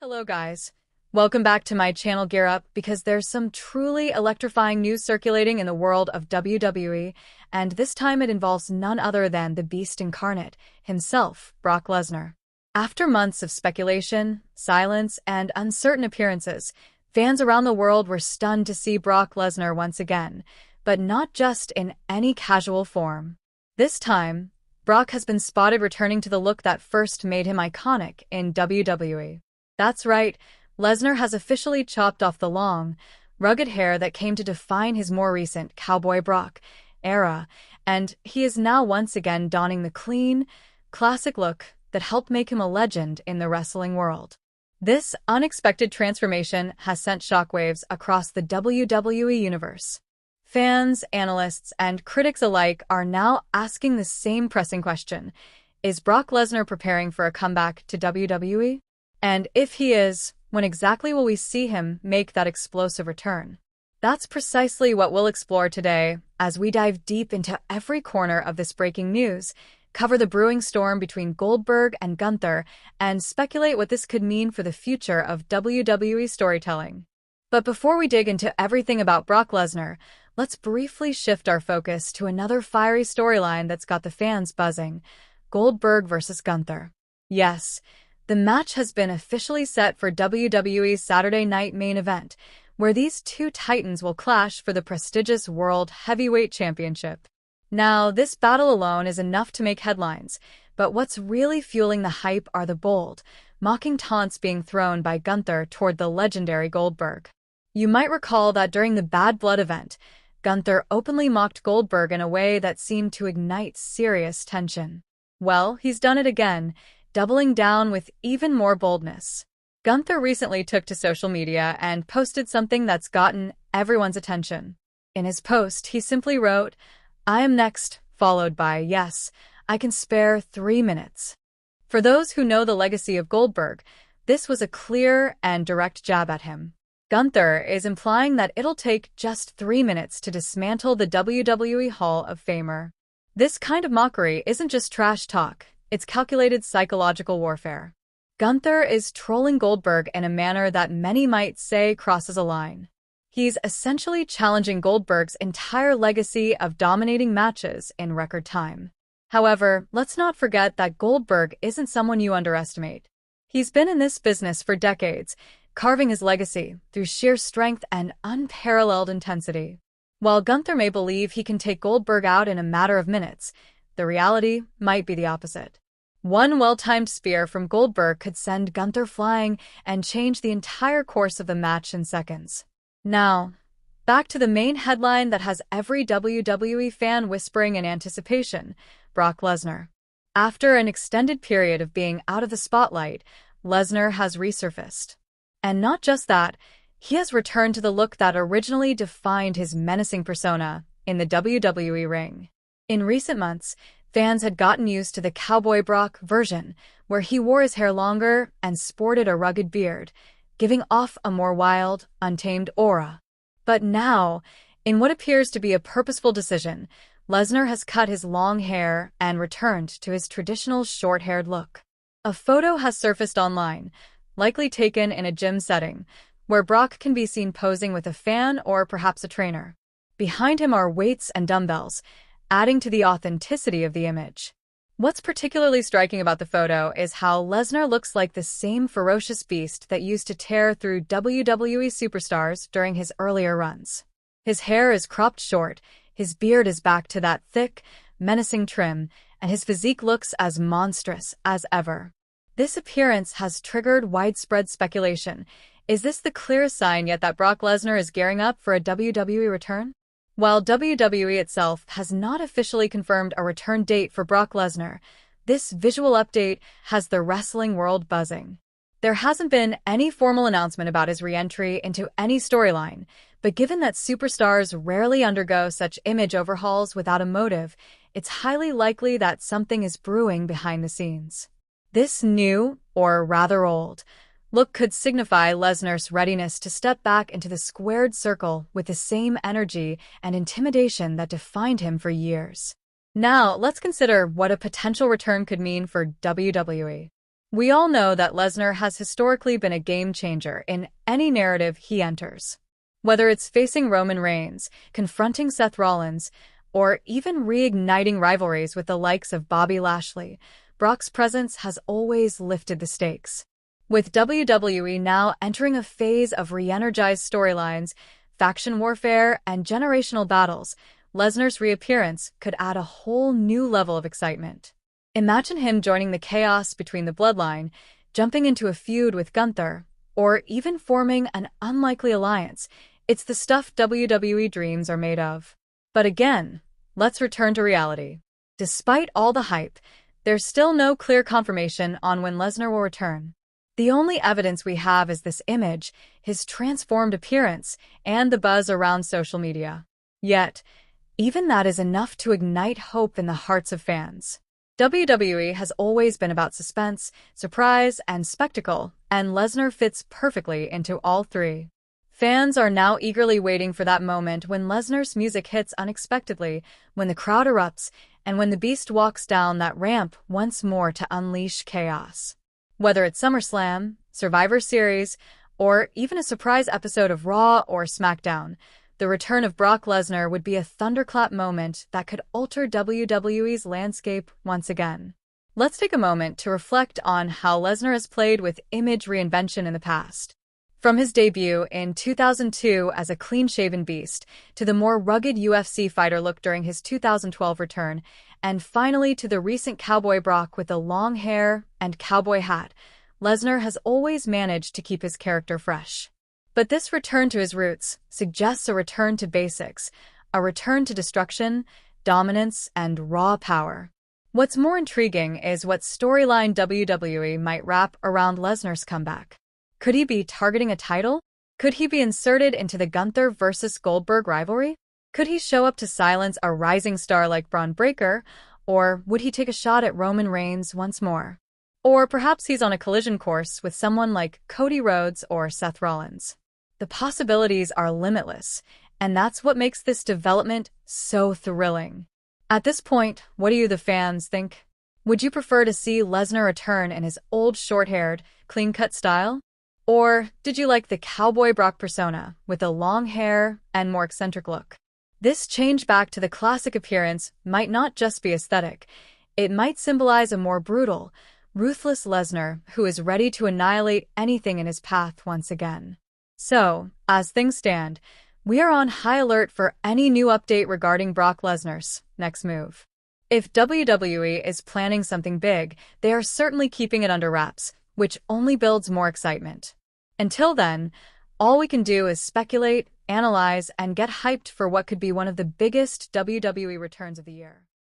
Hello guys. Welcome back to my channel Gear Up because there's some truly electrifying news circulating in the world of WWE, and this time it involves none other than the Beast Incarnate, himself, Brock Lesnar. After months of speculation, silence, and uncertain appearances, fans around the world were stunned to see Brock Lesnar once again, but not just in any casual form. This time, Brock has been spotted returning to the look that first made him iconic in WWE. That's right, Lesnar has officially chopped off the long, rugged hair that came to define his more recent Cowboy Brock era, and he is now once again donning the clean, classic look that helped make him a legend in the wrestling world. This unexpected transformation has sent shockwaves across the WWE universe. Fans, analysts, and critics alike are now asking the same pressing question: is Brock Lesnar preparing for a comeback to WWE? And if he is, when exactly will we see him make that explosive return? That's precisely what we'll explore today as we dive deep into every corner of this breaking news, cover the brewing storm between Goldberg and Gunther, and speculate what this could mean for the future of WWE storytelling. But before we dig into everything about Brock Lesnar, let's briefly shift our focus to another fiery storyline that's got the fans buzzing: Goldberg versus Gunther. Yes, the match has been officially set for WWE's Saturday Night Main Event, where these two titans will clash for the prestigious World Heavyweight Championship. Now, this battle alone is enough to make headlines, but what's really fueling the hype are the bold, mocking taunts being thrown by Gunther toward the legendary Goldberg. You might recall that during the Bad Blood event, Gunther openly mocked Goldberg in a way that seemed to ignite serious tension. Well, he's done it again, doubling down with even more boldness. Gunther recently took to social media and posted something that's gotten everyone's attention. In his post, he simply wrote, "I am next," followed by, "Yes, I can spare 3 minutes." For those who know the legacy of Goldberg, this was a clear and direct jab at him. Gunther is implying that it'll take just 3 minutes to dismantle the WWE Hall of Famer. This kind of mockery isn't just trash talk. It's calculated psychological warfare. Gunther is trolling Goldberg in a manner that many might say crosses a line. He's essentially challenging Goldberg's entire legacy of dominating matches in record time. However, let's not forget that Goldberg isn't someone you underestimate. He's been in this business for decades, carving his legacy through sheer strength and unparalleled intensity. While Gunther may believe he can take Goldberg out in a matter of minutes, the reality might be the opposite. One well-timed spear from Goldberg could send Gunther flying and change the entire course of the match in seconds. Now, back to the main headline that has every WWE fan whispering in anticipation: Brock Lesnar. After an extended period of being out of the spotlight, Lesnar has resurfaced. And not just that, he has returned to the look that originally defined his menacing persona in the WWE ring. In recent months, fans had gotten used to the Cowboy Brock version, where he wore his hair longer and sported a rugged beard, giving off a more wild, untamed aura. But now, in what appears to be a purposeful decision, Lesnar has cut his long hair and returned to his traditional short-haired look. A photo has surfaced online, likely taken in a gym setting, where Brock can be seen posing with a fan or perhaps a trainer. Behind him are weights and dumbbells, adding to the authenticity of the image. What's particularly striking about the photo is how Lesnar looks like the same ferocious beast that used to tear through WWE superstars during his earlier runs. His hair is cropped short, his beard is back to that thick, menacing trim, and his physique looks as monstrous as ever. This appearance has triggered widespread speculation. Is this the clearest sign yet that Brock Lesnar is gearing up for a WWE return? While WWE itself has not officially confirmed a return date for Brock Lesnar, this visual update has the wrestling world buzzing. There hasn't been any formal announcement about his re-entry into any storyline, but given that superstars rarely undergo such image overhauls without a motive, it's highly likely that something is brewing behind the scenes. This new, or rather old, look could signify Lesnar's readiness to step back into the squared circle with the same energy and intimidation that defined him for years. Now, let's consider what a potential return could mean for WWE. We all know that Lesnar has historically been a game changer in any narrative he enters. Whether it's facing Roman Reigns, confronting Seth Rollins, or even reigniting rivalries with the likes of Bobby Lashley, Brock's presence has always lifted the stakes. With WWE now entering a phase of re-energized storylines, faction warfare, and generational battles, Lesnar's reappearance could add a whole new level of excitement. Imagine him joining the chaos between the bloodline, jumping into a feud with Gunther, or even forming an unlikely alliance. It's the stuff WWE dreams are made of. But again, let's return to reality. Despite all the hype, there's still no clear confirmation on when Lesnar will return. The only evidence we have is this image, his transformed appearance, and the buzz around social media. Yet, even that is enough to ignite hope in the hearts of fans. WWE has always been about suspense, surprise, and spectacle, and Lesnar fits perfectly into all three. Fans are now eagerly waiting for that moment when Lesnar's music hits unexpectedly, when the crowd erupts, and when the Beast walks down that ramp once more to unleash chaos. Whether it's SummerSlam, Survivor Series, or even a surprise episode of Raw or SmackDown, the return of Brock Lesnar would be a thunderclap moment that could alter WWE's landscape once again. Let's take a moment to reflect on how Lesnar has played with image reinvention in the past. From his debut in 2002 as a clean-shaven beast, to the more rugged UFC fighter look during his 2012 return, and finally to the recent Cowboy Brock with the long hair and cowboy hat, Lesnar has always managed to keep his character fresh. But this return to his roots suggests a return to basics, a return to destruction, dominance, and raw power. What's more intriguing is what storyline WWE might wrap around Lesnar's comeback. Could he be targeting a title? Could he be inserted into the Gunther versus Goldberg rivalry? Could he show up to silence a rising star like Braun Breaker? Or would he take a shot at Roman Reigns once more? Or perhaps he's on a collision course with someone like Cody Rhodes or Seth Rollins. The possibilities are limitless, and that's what makes this development so thrilling. At this point, what do you, the fans, think? Would you prefer to see Lesnar return in his old short-haired, clean-cut style? Or did you like the Cowboy Brock persona with the long hair and more eccentric look? This change back to the classic appearance might not just be aesthetic. It might symbolize a more brutal, ruthless Lesnar who is ready to annihilate anything in his path once again. So, as things stand, we are on high alert for any new update regarding Brock Lesnar's next move. If WWE is planning something big, they are certainly keeping it under wraps, which only builds more excitement. Until then, all we can do is speculate, analyze, and get hyped for what could be one of the biggest WWE returns of the year.